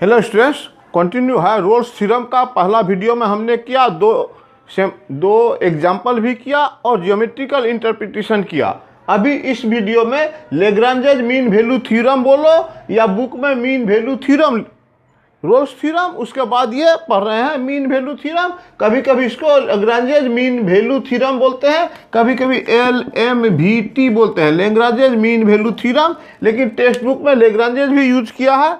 Hello students, continue है Rolle's theorem का। पहला वीडियो में हमने किया दो एग्जाम्पल भी किया और ज्योमेट्रिकल इंटरप्रिटेशन किया। अभी इस वीडियो में लेग्रांजेज मीन वैल्यू थ्योरम बोलो या बुक में mean value theorem, Rolle's theorem, उसके बाद ये पढ़ रहे हैं मीन वैल्यू थ्योरम। कभी कभी इसको लेग्रांजेज मीन वैल्यू थ्योरम बोलते हैं, कभी कभी LMVT बोलते हैं, लेग्रांजेज मीन वैल्यू थ्योरम। लेकिन टेक्स्ट बुक में लेग्रांजेज भी यूज किया है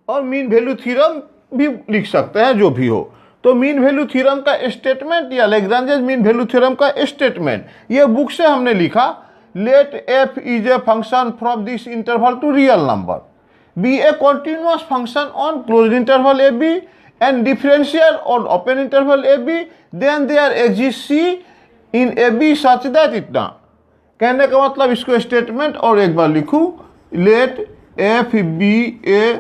और मीन वैल्यू थ्योरम भी लिख सकते हैं, जो भी हो। तो मीन वैल्यू थ्योरम का स्टेटमेंट या लेग्रांजेज मीन वैल्यू थ्योरम का स्टेटमेंट ये बुक से हमने लिखा। Let f is a function from this interval to real number be a continuous function on closed interval AB and differential on open interval AB, then there exists C in AB such that इतना। कहने का मतलब इसको statement और एक बार लिखूं, let f be a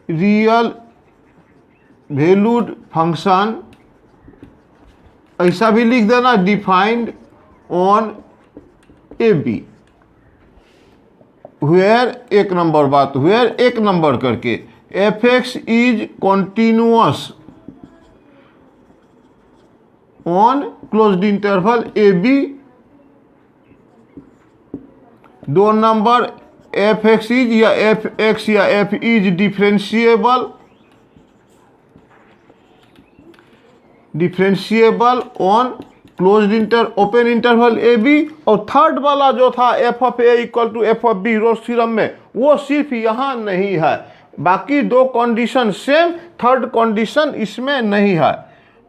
real valued function, ऐसा भी लिख देना, डिफाइंड ऑन AB वेयर एक नंबर बात, वेयर एक नंबर करके fx is continuous on closed interval AB, दो नंबर fx इज या fx या f is differentiable on closed open interval A B. और थर्ड वाला जो था F of A equal to F of B Rolle's theorem में, वो सिर्फ यहाँ नहीं है, बाकी दो कंडीशन सेम, थर्ड कंडीशन इसमें नहीं है।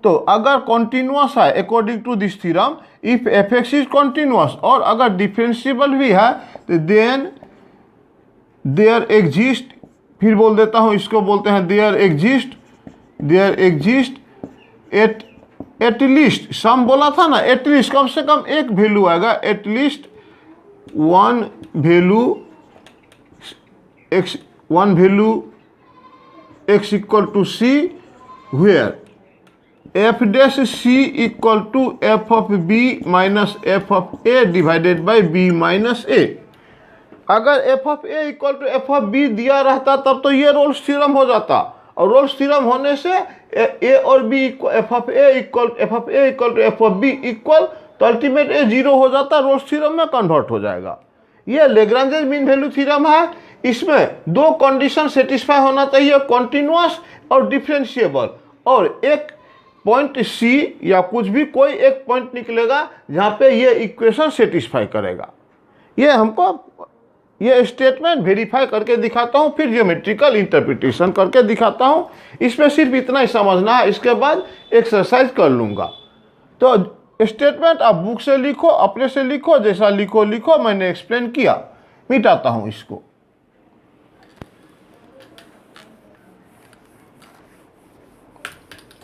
तो अगर कॉन्टिन्यूअस है according to this theorem, if F X is continuous और अगर डिफरेंशिएबल भी है, तो देन देयर एग्जिस्ट, फिर बोल देता हूँ, इसको बोलते हैं देयर एग्जिस्ट एटलीस्ट, सम बोला था ना, एटलीस्ट कम से कम एक वैल्यू आएगा, at least one value x equal to c, where f dash C equal to F of B minus F of A divided by B minus a. अगर f of A equal to F of b दिया रहता तब तो ये Rolle's theorem हो जाता, और Rolle's theorem होने से ए और B F of A equal to F of B equal, तो अल्टीमेट ए जीरो हो जाता, रोल्स थ्योरम में कन्वर्ट हो जाएगा। ये लेग्रांजेज मीन वैल्यू थ्योरम है। इसमें दो कंडीशन सेटिस्फाई होना चाहिए, कॉन्टिन्यूअस और डिफरेंशिएबल, और एक पॉइंट सी या कुछ भी कोई एक पॉइंट निकलेगा जहाँ पे ये इक्वेशन सेटिस्फाई करेगा। ये हमको ये स्टेटमेंट वेरीफाई करके दिखाता हूँ, फिर ज्योमेट्रिकल इंटरप्रिटेशन करके दिखाता हूँ। इसमें सिर्फ इतना ही समझना है, इसके बाद एक्सरसाइज कर लूँगा। तो स्टेटमेंट आप बुक से लिखो, अपने से लिखो, जैसा लिखो, मैंने एक्सप्लेन किया। मिटाता हूँ इसको।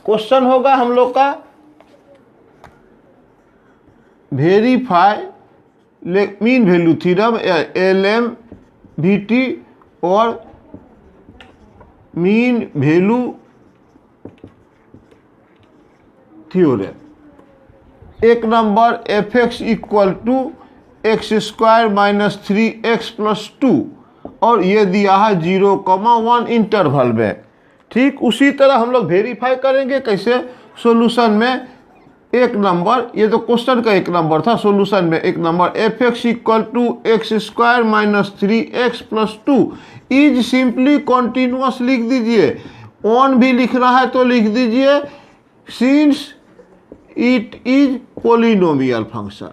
क्वेश्चन होगा हम लोग का, verify mean value theorem LMVT और मीन वैल्यू थ्योरम। एक number fx equal to X square minus 3x plus 2, और ये दिया है 0,1 इंटरवल में। ठीक उसी तरह हम लोग वेरीफाई करेंगे, कैसे, सॉल्यूशन में एक नंबर, ये तो क्वेश्चन का एक नंबर था, सॉल्यूशन में एक number fx equal to X square minus 3x plus 2 is simply continuous लिख दीजिए, ऑन भी लिख रहा है तो लिख दीजिए, since it is polynomial function.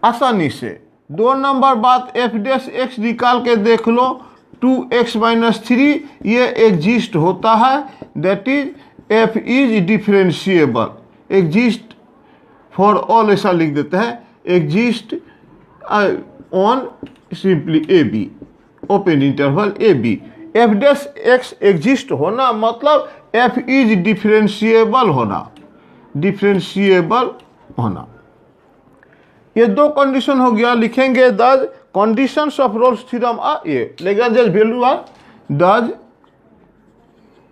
आसानी से दो नंबर बात f डैश x निकाल के देख लो, 2x माइनस 3 ये एग्जिस्ट होता है, that is f is differentiable, exist for all ऐसा लिख देते हैं, exist on simply A B, open interval A B. F dash X exist होना मतलब f इज डिफरेंशिएबल होना, ये दो कंडीशन हो गया। लिखेंगे the conditions of Rolle's theorem are, ये Lagrange's value are, the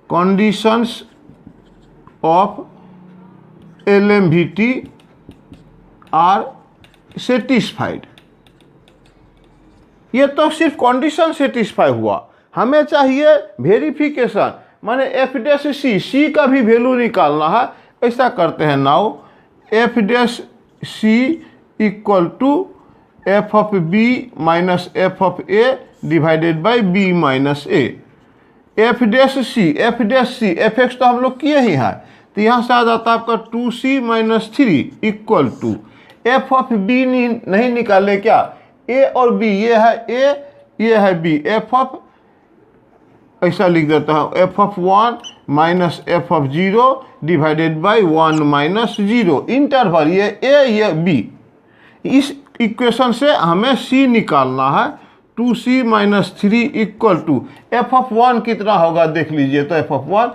conditions of LMVT are satisfied, ये तो सिर्फ कंडीशन सेटिस्फाई हुआ, हमें चाहिए वेरिफिकेशन, माने एफ डैश सी का भी वैल्यू निकालना है। ऐसा करते हैं, now F dash C equal to F of B minus F of A divided by B minus A. F dash C F X तो हम लोग किए ही हैं, तो यहाँ से आ जाता है आपका 2c minus 3 equal to F of B नहीं निकाले क्या, ए और बी, ये है ए ये है बी, एफ ऑफ ऐसा लिख देता हूँ F of 1 minus F of 0 divided by 1 minus 0, interval ये ए ये बी। इस इक्वेशन से हमें सी निकालना है, 2c minus 3 equal to F of 1 कितना होगा देख लीजिए, तो एफ ऑफ 1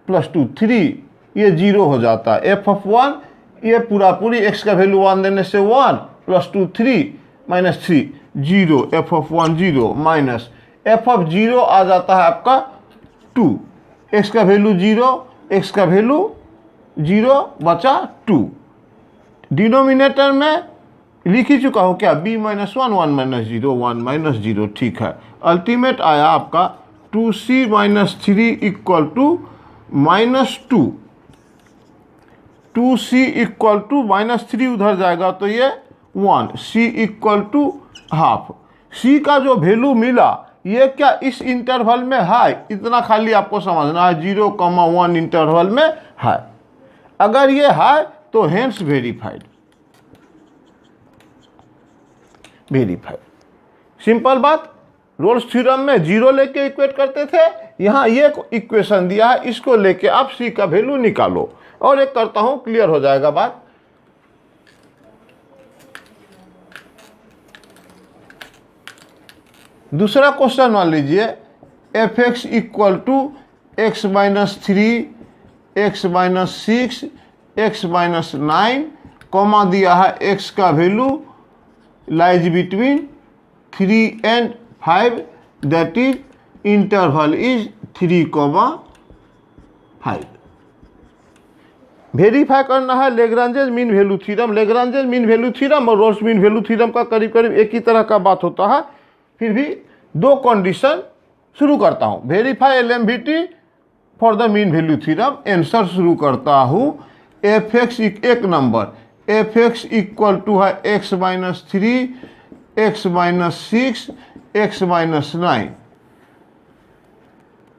प्लस 2 3, ये 0 हो जाता है। एफ ऑफ 1 ये पूरी एक्स का वैल्यू 1 देने से 1 plus 2 3 minus 3 0, f of 1 0 minus F of 0 आ जाता है आपका 2, एक्स का वैल्यू 0, एक्स का वैल्यू 0 बचा 2। डिनोमिनेटर में लिख ही चुका हूँ क्या, b माइनस 1 1 माइनस 0 1 माइनस 0, ठीक है। अल्टीमेट आया आपका 2c minus 3 equal to minus 2, 2c equal to minus 3 उधर जाएगा तो ये 1, c equal to half. c का जो वैल्यू मिला ये क्या इस इंटरवल में है, इतना खाली आपको समझना है, 0,1 इंटरवल में है। अगर ये है तो हेंस वेरीफाइड, सिंपल बात। रोल्स थ्योरम में 0 लेके इक्वेट करते थे, यहाँ ये इक्वेशन दिया है, इसको लेके आप c का वैल्यू निकालो। और एक करता हूं, क्लियर हो जाएगा बात। दूसरा क्वेश्चन मान लीजिए, F x equal to X minus 3 x minus 6 x minus 9, comma दिया है एक्स का value lies between 3 and 5, that is interval is 3,5। Verify करना है Lagrange's mean value theorem. Lagrange's mean value theorem और रोल्स मीन वैल्यू थ्योरम का करीब करीब एक ही तरह का बात होता है, फिर भी दो कंडीशन। शुरू करता हूँ, verify LMVT for the mean value theorem. Answer शुरू करता हूँ, एफ एक्स एक number, f x equal to है x minus 3 x minus 6 x minus 9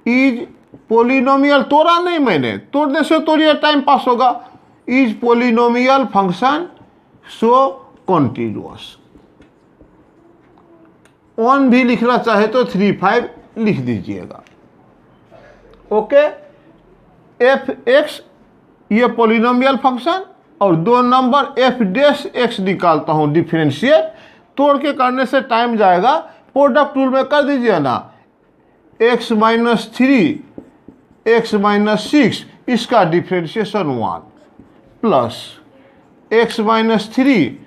is polynomial. तोड़ा नहीं मैंने, तोड़ने से तो ये टाइम पास होगा। Is polynomial function so continuous. 1 भी लिखना चाहे तो 3 5 लिख दीजिएगा। ओके, एफ एक्स ये पोलिनोमियल फंक्शन, और 2 नंबर एफ डैश एक्स निकालता हूं डिफरेंशिएट। तोड़ के करने से टाइम जाएगा, प्रोडक्ट रूल में कर दीजिए ना। एक्स माइनस 3 एक्स माइनस 6 इसका differentiation 1 plus x minus 3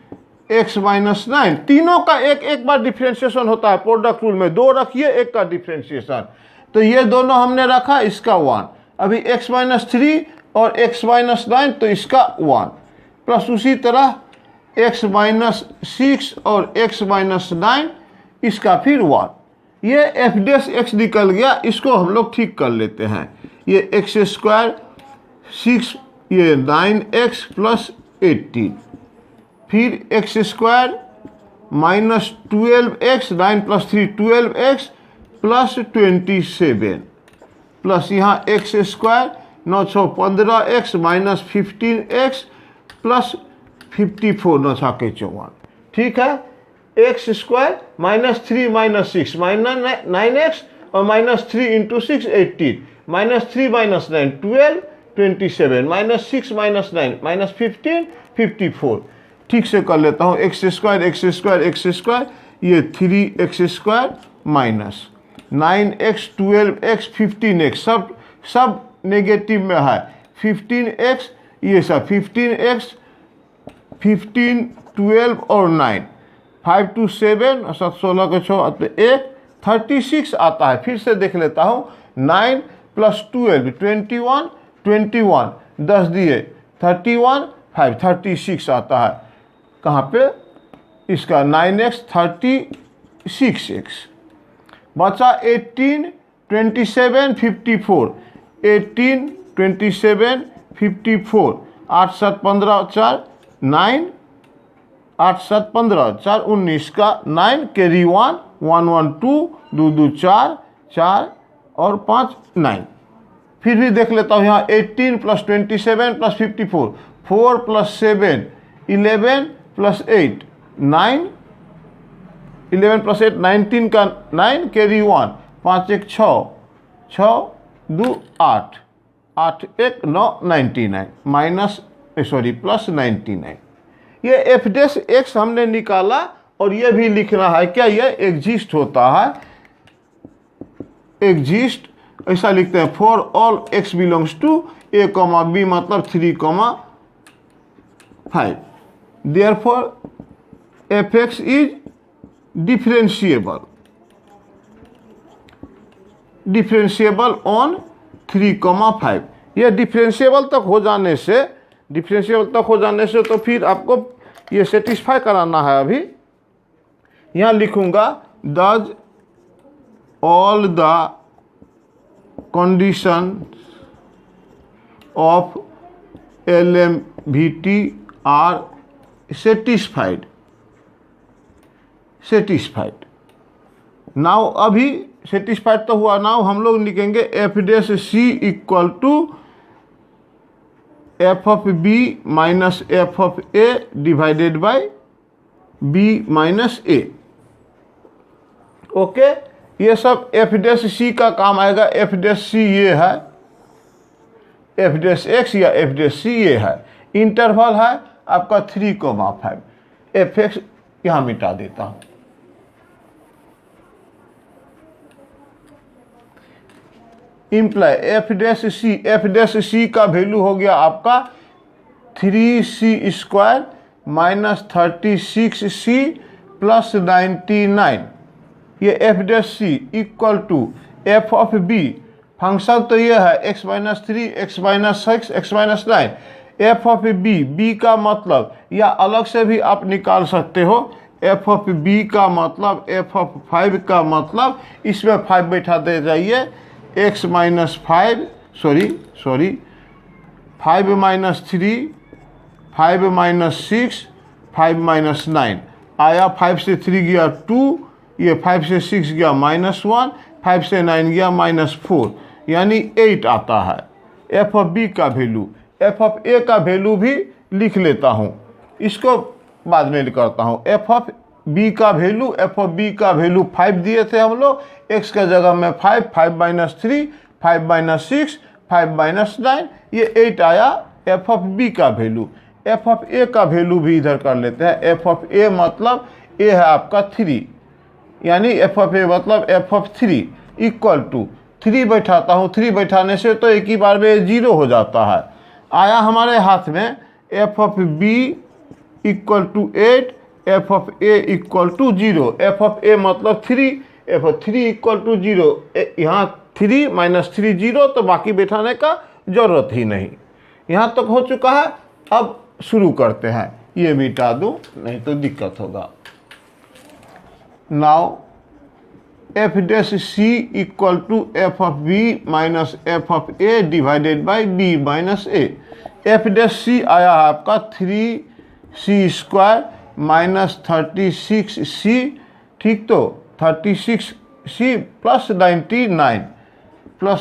x minus 9, तीनों का एक एक बार डिफरेंशिएशन होता है। प्रोडक्ट रूल में 2 रखिए, एक का डिफरेंशिएशन, तो ये दोनों हमने रखा, इसका 1। अभी एक्स माइनस 3 और एक्स माइनस 9, तो इसका 1 प्लस उसी तरह एक्स माइनस 6 और एक्स माइनस 9 इसका फिर 1। ये एफ डैश एक्स निकल गया, इसको हम लोग ठीक कर लेते हैं। ये एक्स स्क्वायर 6 ये 9x प्लस 18, फिर x square minus 12x 9 plus 3 12x plus 27 plus यहाँ x square 9 6 15x minus 15x plus 54 9 6 54। ठीक है, x square minus 3 minus 6 minus 9x और minus 3 into 6 18 minus 3 minus 9 12 27 minus 6 minus 9 minus 15 54। ठीक से कर लेता हूँ, x square x square x square, ये 3x square minus 9x 12x 15x सब नेगेटिव में है। 15x ये सब 15x 15 12 और 9 5 2 7 7 16 के 6 1 36 आता है। फिर से देख लेता हूँ, 9 प्लस 12 21 21 10 दिए 31 5 36 आता है। कहाँ पे इसका 9x 36x, बचा 18 27 54, 18 27 54, 8 7 15 4 9, 8 7 15 4 19 का 9 कैरी 1 1 1 2 2 2 4 4 और 5 9। फिर भी देख लेता हूँ यहाँ 18 plus 27 plus 54, 4 plus 7 11 plus 8 9, 11 plus 8 19 का 9 कैरी 1, 5 1 6 6 2 8 8 1 9 99 माइनस प्लस 99। ये एफ डैश एक्स हमने निकाला और ये भी लिखना है क्या, ये एग्जिस्ट होता है, एग्जिस्ट ऐसा लिखते हैं for all X belongs to A comma B मतलब 3,5। Therefore F X is differentiable on 3,5। ये डिफरेंशिएबल तक हो जाने से तो फिर आपको ये सेटिस्फाई कराना है। अभी यहाँ लिखूंगा does all the condition of LMVT are satisfied. Now अभी सेटिस्फाइड तो हुआ, नाउ हम लोग लिखेंगे F dash C equal to F of B minus F of A divided by B minus A. Okay, ये सब एफ डैश सी का काम आएगा। एफ डैश सी ये है, एफ डैश एक्स या एफ डैश सी ये है, इंटरवल है आपका 3,5। एफ एक्स यहाँ मिटा देता हूँ, इम्प्लाई एफ डैश सी का वैल्यू हो गया आपका 3c² माइनस 36c प्लस 99। ये F dash C equal to F of B, function तो ये है x minus 3 x minus 6 x minus 9। F of B का मतलब या अलग से भी आप निकाल सकते हो, एफ ऑफ बी का मतलब एफ ऑफ 5 का मतलब इसमें 5 बैठा दे जाइए, x minus 5 5 minus 3 5 minus 6 5 minus 9 आया। 5 से 3 गया 2, ये 5 से 6 गया -1, 5 से 9 गया -4 यानी 8 आता है एफ ऑफ बी का वैल्यू। एफ ऑफ ए का वैल्यू भी लिख लेता हूँ, इसको बाद में करता हूँ। एफ ऑफ बी का वैल्यू, एफ ऑफ बी का वैल्यू 5 दिए थे हम लोग, एक्स के जगह में 5 5 माइनस 3 5 माइनस 6 5 माइनस 9 ये 8 आया एफ ऑफ बी का वैल्यू। एफ ऑफ ए का वैल्यू भी इधर कर लेते हैं। एफ ऑफ ए मतलब ए है आपका 3, यानी एफ ऑफ ए मतलब एफ ऑफ 3 इक्वल टू 3 बैठाता हूँ, 3 बैठाने से तो एक ही बार में 0 हो जाता है। आया हमारे हाथ में f of B equal to 8, f of A equal to 0। F of a मतलब 3, एफ ऑफ 3 इक्वल टू 0। यहाँ 3 माइनस 3 0, तो बाकी बैठाने का जरूरत ही नहीं। यहाँ तक हो चुका है, अब शुरू करते हैं। ये मिटा दूँ नहीं तो दिक्कत होगा। Now F dash C equal to F of B minus F of A divided by B minus A. F dash c आया है आपका 3c² माइनस 36c, ठीक, तो 36c plus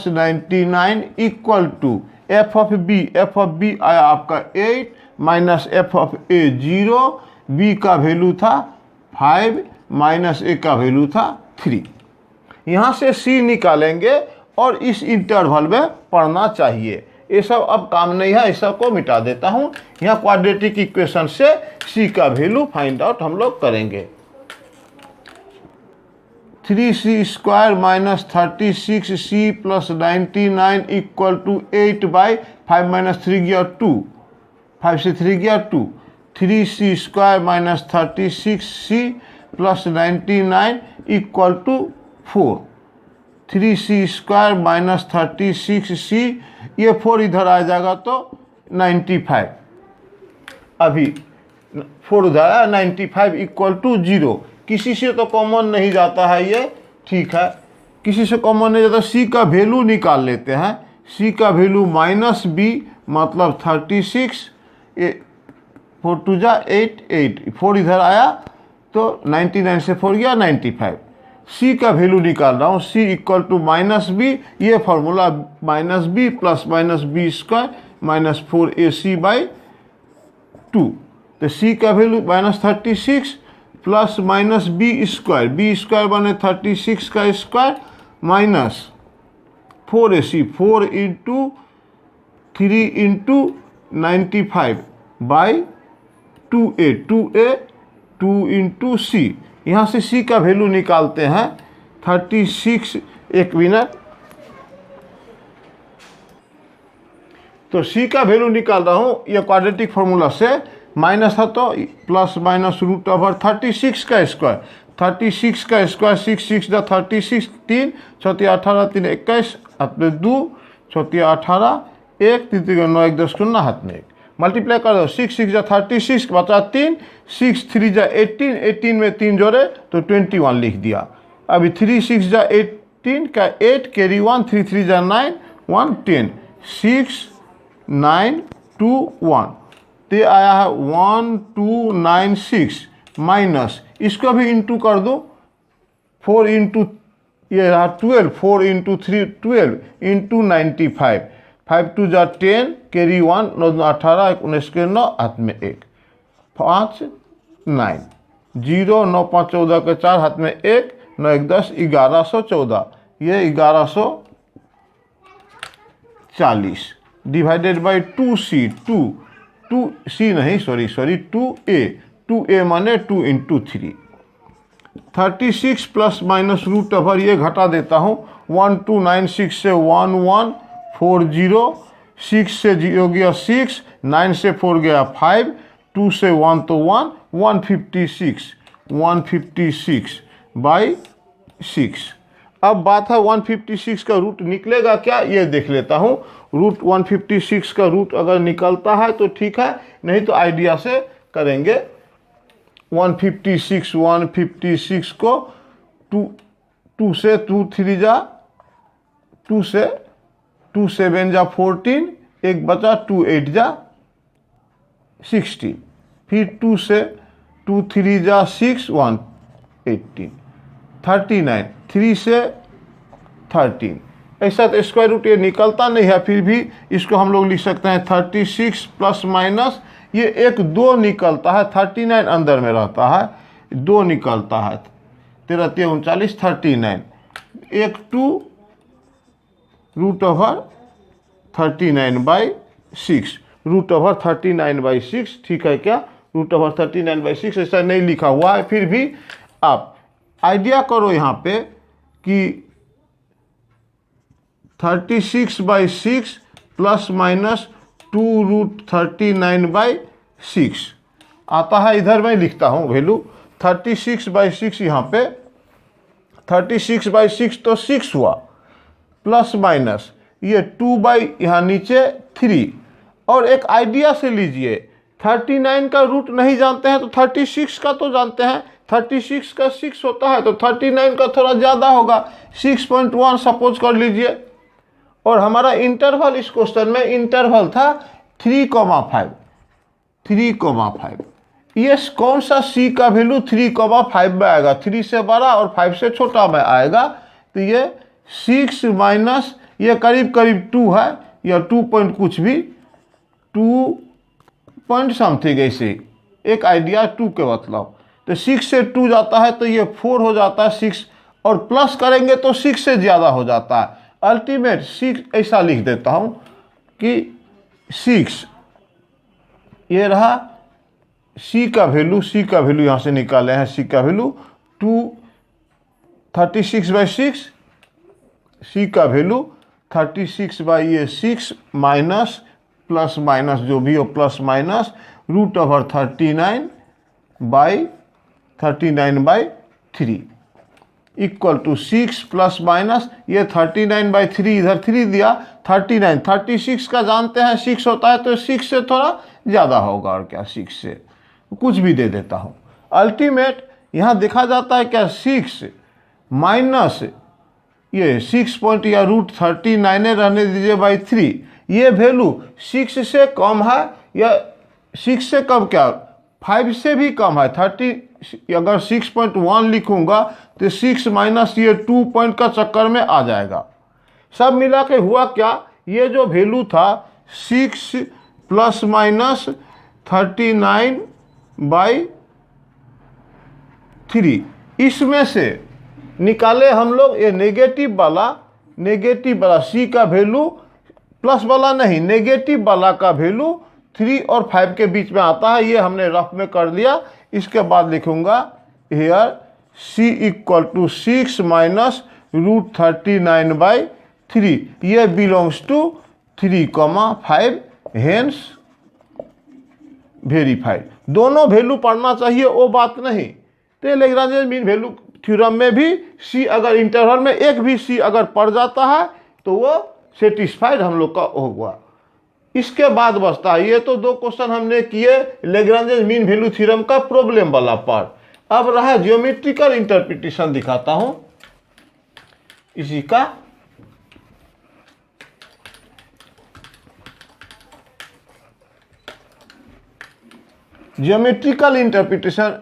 99 equal to F of b आया आपका 8 minus F of a 0, b का value था 5 minus ए का वैल्यू था 3। यहाँ से सी निकालेंगे और इस इंटरवल में पढ़ना चाहिए। ये सब अब काम नहीं है, इस सब को मिटा देता हूँ। यहाँ क्वाड्रेटिक इक्वेशन से सी का वैल्यू फाइंड आउट हम लोग करेंगे। 3c² minus 36c plus 99 equal to 8 by 5 minus 3 गया 2, 5 से 3 गया 2, 3c² minus 36c plus 99 equal to 4, 3c² minus 36c, ये 4 इधर आ जाएगा तो 95। अभी 4 इधर आया 95 इक्वल टू 0। किसी से तो कॉमन नहीं जाता है ये, ठीक है, किसी से कॉमन नहीं जाता। सी का वैल्यू निकाल लेते हैं। सी का वैल्यू -b मतलब 36, 4 2 जा 8, 8 4 इधर आया तो 99 से 4 गया 95। सी का वैल्यू निकाल रहा हूँ, सी इक्वल टू -b, ये formula -b plus -b square -4ac/2। तो सी का value -36 plus -b square, b square बने 36 का square minus 4ac, 4 into 3 into 95/2a, 2 into C. यहाँ से सी का वैल्यू निकालते हैं 36, एक मिनट। तो सी का वैल्यू निकाल रहा हूँ ये क्वाड्रेटिक फार्मूला से, माइनस है तो प्लस माइनस √36 का स्क्वायर, 36 का स्क्वायर 6 6 दा 36, 3 6 18 3 21 हाथ में 2 6 18 1 3 3 9 1 10 9 हाथ में 1 मल्टीप्लाई कर दो। 6 6 जा 36 बचा 3, 6 3 जा 18, 18 में 3 जोड़े तो 21 लिख दिया। अभी 3 6 जा 18 का 8 कैरी 1, 3 3 जा 9 1 10, 6 9 2 1, तो आया है 1296 माइनस, इसको भी इंटू कर दो 4 इंटू ये रहा 12, 4 इंटू 3 12 इंटू 95, 5 2 जा 10 कैरी 1 9 18 19 के 9 हाथ में 1 5 9 0 9 5 14 के 4 हाथ में 1 9 1 10 1114, ये 1140 डिवाइडेड बाई 2c, 2c नहीं सॉरी 2a माने 2 into 3। 36 plus minus root over ये घटा देता हूँ, 1296 से 1140, 6 से 0 गया 6, 9 से 4 गया 5, 2 से 1 तो 1, 156/6। अब बात है 156 का रूट निकलेगा क्या, ये देख लेता हूँ। रूट 156 का रूट अगर निकलता है तो ठीक है, नहीं तो आइडिया से करेंगे। 156 को 2 से 2 3 जा 2 से 2 7 जा 14, एक बचा 2 8 जा 16, फिर 2 से 2 3 जा 6 1 18 39, 3 से 13। ऐसा तो स्क्वायर रूट ये निकलता नहीं है, फिर भी इसको हम लोग लिख सकते हैं 36 प्लस माइनस ये 1 2 निकलता है, 39 अंदर में रहता है, 2 निकलता है 13 3 39 39, 1 2 रूट ओवर 39/6, रूट ओवर 39/6, ठीक है क्या, रूट ओवर 39/6 ऐसा नहीं लिखा हुआ है, फिर भी आप आइडिया करो यहाँ पे कि 36/6 प्लस माइनस 2√39/6 आता है। इधर मैं लिखता हूँ वैल्यू 36/6, यहाँ पे 36/6 तो 6 हुआ, प्लस माइनस ये 2 यहाँ नीचे 3। और एक आइडिया से लीजिए, 39 का रूट नहीं जानते हैं तो 36 का तो जानते हैं, 36 का 6 होता है तो 39 का थोड़ा ज़्यादा होगा, 6.1 सपोज कर लीजिए। और हमारा इंटरवल इस क्वेश्चन में इंटरवल था 3,5, 3,5। ये कौन सा सी का वैल्यू 3,5 में आएगा, 3 से बड़ा और 5 से छोटा में आएगा, तो ये 6 माइनस ये करीब करीब 2 है, या 2 पॉइंट कुछ भी, 2 पॉइंट समथिंग ऐसे, एक आइडिया 2 के मतलब। तो 6 से 2 जाता है तो ये 4 हो जाता है 6, और प्लस करेंगे तो 6 से ज़्यादा हो जाता है। अल्टीमेट 6 ऐसा लिख देता हूँ कि 6 ये रहा सी का वैल्यू, सी का वैल्यू यहाँ से निकाले हैं, सी का वैल्यू 36/6, सी का वैल्यू 36/6 माइनस प्लस माइनस जो भी हो plus minus root over 39/3 equal to 6 plus minus ये 39/3 इधर 3 दिया 39, 36 का जानते हैं 6 होता है तो 6 से थोड़ा ज़्यादा होगा, और क्या 6 से कुछ भी दे देता हूँ। अल्टीमेट यहाँ देखा जाता है क्या 6 माइनस ये 6 पॉइंट या √39 रहने दीजिए बाई 3, ये वैल्यू 6 से कम है या 6 से कम क्या 5 से भी कम है। 30 अगर 6.1 लिखूंगा तो 6 माइनस ये 2 पॉइंट का चक्कर में आ जाएगा। सब मिला के हुआ क्या, ये जो वैल्यू था 6 प्लस माइनस 39 बाई 3, इसमें से निकाले हम लोग ये नेगेटिव वाला सी का वैल्यू, प्लस वाला नहीं, नेगेटिव वाला का वैल्यू 3 और 5 के बीच में आता है। ये हमने रफ में कर दिया। इसके बाद लिखूंगा here C equal to 6 minus √39 by 3, ये बिलोंग्स टू 3,5, हेंस वेरीफाइड। दोनों वैल्यू पढ़ना चाहिए, वो बात नहीं। तो लैग्रेंज मीन वैल्यू थ्योरम में भी सी अगर इंटरवल में एक भी सी अगर पड़ जाता है तो वो सेटिस्फाइड हम लोग का होगा। इसके बाद बचता है, ये तो 2 क्वेश्चन हमने किए लैग्रेंज मीन वैल्यू थ्योरम का प्रॉब्लम वाला पार्ट। अब रहा ज्योमेट्रिकल इंटरप्रिटेशन, दिखाता हूं इसी का। ज्योमेट्रिकल इंटरप्रिटेशन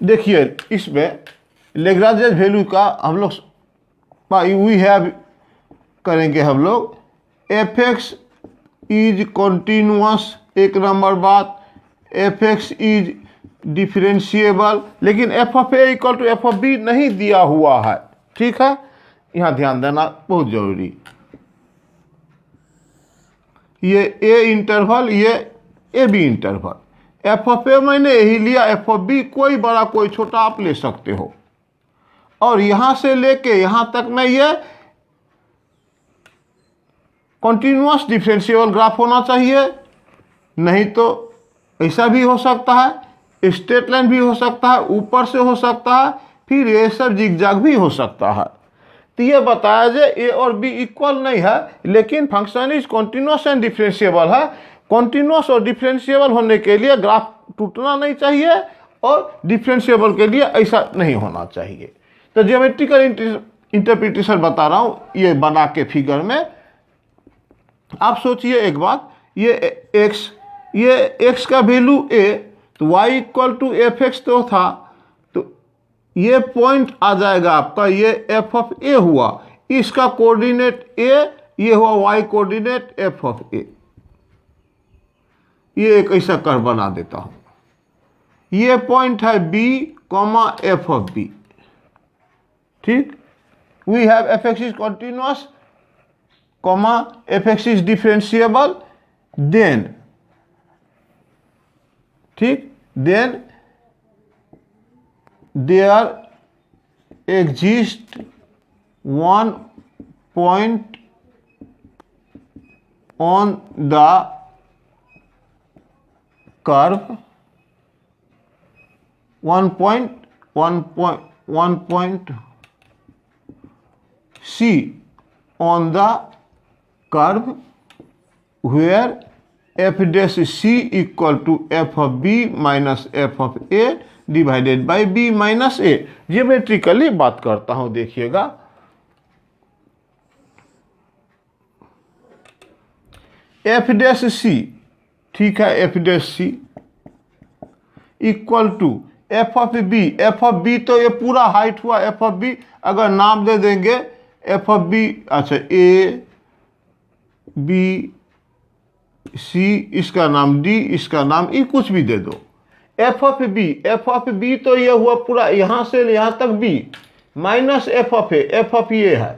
देखिए, इसमें लैग्रेंज वैल्यू का हम लोग वी हैव करेंगे हम लोग। f(x) इज कॉन्टिन्यूअस, एक नंबर बात। f(x) इज डिफरेंशिएबल, लेकिन f(a) इक्वल टू f(b) नहीं दिया हुआ है, ठीक है, यहाँ ध्यान देना बहुत जरूरी। ये a इंटरवल, ये ab इंटरवल। f(a) मैंने यही लिया, f(b) कोई बड़ा कोई छोटा आप ले सकते हो। और यहां से लेके यहां तक में ये कॉन्टिन्यूअस डिफरेंशिएबल ग्राफ होना चाहिए, नहीं तो ऐसा भी हो सकता है, स्ट्रेट लाइन भी हो सकता है, ऊपर से हो सकता है, फिर ये सब जिगजैग भी हो सकता है। तो ये बताया जाए ए और बी इक्वल नहीं है, लेकिन function is continuous and differentiable है। कॉन्टिन्यूअस और डिफरेंशिएबल होने के लिए ग्राफ टूटना नहीं चाहिए और डिफरेंशिएबल के लिए ऐसा नहीं होना चाहिए। तो ज्योमेट्रिकल इंटरप्रिटेशन बता रहा हूँ ये बना के फिगर में। आप सोचिए एक बात, ये x का वैल्यू a, तो y इक्वल टू f(x) तो था, तो ये पॉइंट आ जाएगा आपका, ये f(a) हुआ, इसका कोऑर्डिनेट a, ये हुआ y कोऑर्डिनेट f(a). ये एक ऐसा कर्व बना देता हूं, ये पॉइंट है b, f(b), ठीक। We have f(x) is continuous, f(x) is differentiable, then, ठीक, then there exist one point on the curve, one point C on the curve where f dash C equal to f(b) minus f(a) divided by b minus a। Geometrically बात करता हूं, देखिएगा, f dash C, ठीक है, f dash C equal to f(b), तो ये पूरा height हुआ f(b), अगर नाम दे देंगे f(b), अच्छा a b c, इसका नाम d, इसका नाम e, कुछ भी दे दो। f(b) तो ये हुआ पूरा यहां से यहां तक b माइनस f(a) है,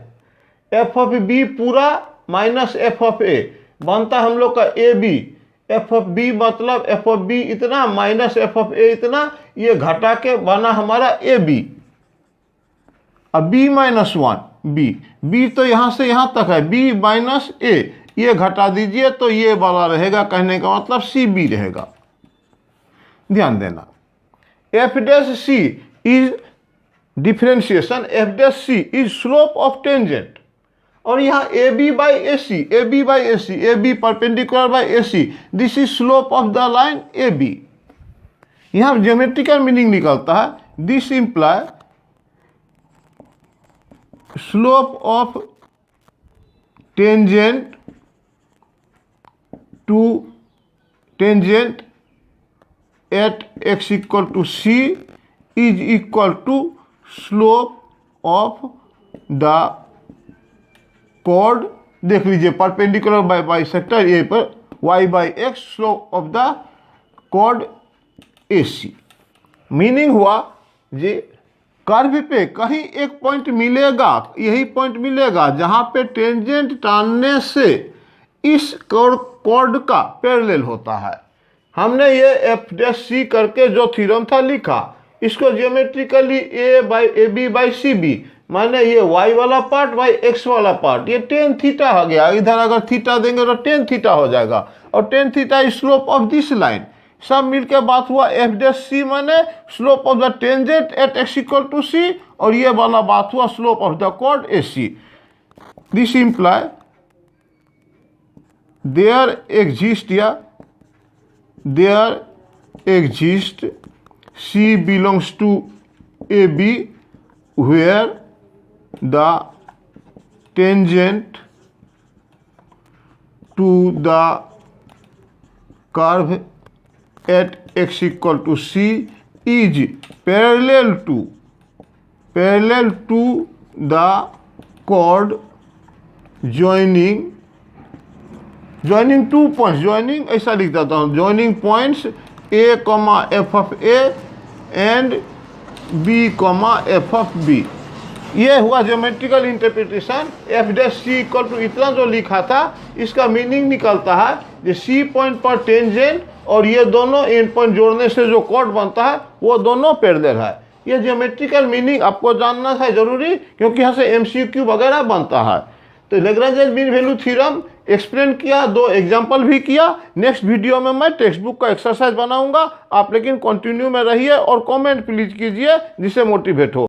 f(b) पूरा माइनस f(a) बनता हम लोग का ab। f(b) मतलब f(b) इतना माइनस f(a) इतना, ये घटा के बना हमारा ab। अब b माइनस 1 b तो यहां से यहां तक है, b माइनस a, ये घटा दीजिए तो ये वाला रहेगा, कहने का मतलब cb रहेगा। ध्यान देना, f dash c is differentiation, f dash c is slope of tangent. और यहाँ A B by A C, A B by A C, A B perpendicular by A C, this is slope of the line A B. यहाँ geometrical meaning निकलता है this imply slope of tangent to tangent at x equal to C is equal to slope of the chord, देख लीजिए perpendicular by bisector A पर y by एक्स, slope of the chord A C. Meaning हुआ जी curve पे कहीं एक point मिलेगा, यही पॉइंट मिलेगा जहां पे टेंजेंट टानने से इस कॉर्ड का पैरेलल होता है। हमने ये एफ डैश सी करके जो थ्योरम था लिखा, इसको geometrically A B by C B, माने ये y वाला पार्ट बाई x वाला पार्ट, ये टेन थीटा हो गया। इधर अगर थीटा देंगे तो टेन थीटा हो जाएगा, और tan theta is slope of this line. सब मिलकर बात हुआ एफ डैश सी माने slope of the tangent at x equal to c, और ये वाला बात हुआ slope of the chord A C. This imply there exist C belongs to AB where the tangent to the curve at x equal to C is parallel to the chord joining two points, joining ऐसा लिख देता हूँ, joining points A, f of A and B, f of B। ये हुआ geometrical interpretation. F dash C equal to इतना जो लिखा था, इसका मीनिंग निकलता है कि सी पॉइंट पर टेंजेंट और ये दोनों एंड पॉइंट जोड़ने से जो कॉर्ड बनता है वो दोनों पैरेलल है। ये ज्योमेट्रिकल मीनिंग आपको जानना है जरूरी, क्योंकि यहाँ से MCQ वगैरह बनता है। तो Lagrange mean value theorem explain किया, दो एग्जाम्पल भी किया। नेक्स्ट वीडियो में मैं टेक्स्ट बुक का एक्सरसाइज बनाऊंगा, आप लेकिन कंटिन्यू में रहिए और कमेंट प्लीज कीजिए जिससे मोटिवेट हो।